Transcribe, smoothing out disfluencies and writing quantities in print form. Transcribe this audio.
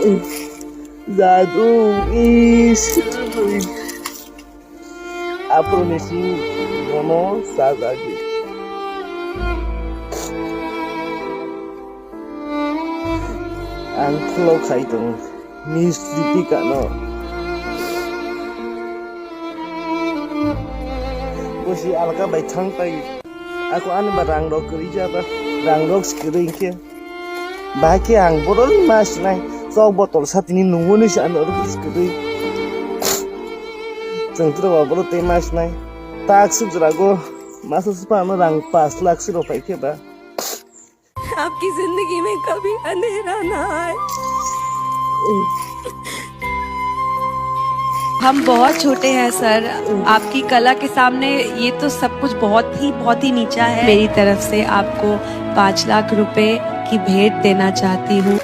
Zaadu is apronesi mono sazagi. Ang kalau kaitong nis dipika no. Bosi alka bai thang pai. Aku ane barang dok kerja ba. Rang dok skering ke. Bahkan ang boron mas nai. Sok botol saat ini nunggu nih sih anak orang sekali. Cengtro bawa temas nai. Tak sejerago masa sepanjang rang pas laksi rupai ke ba. आपकी जिंदगी में कभी अंधेरा ना आए। हम बहुत छोटे हैं सर, आपकी कला के सामने ये तो सब कुछ बहुत ही नीचा है। मेरी तरफ से आपको 5 लाख रुपए की भेंट देना चाहती हूँ।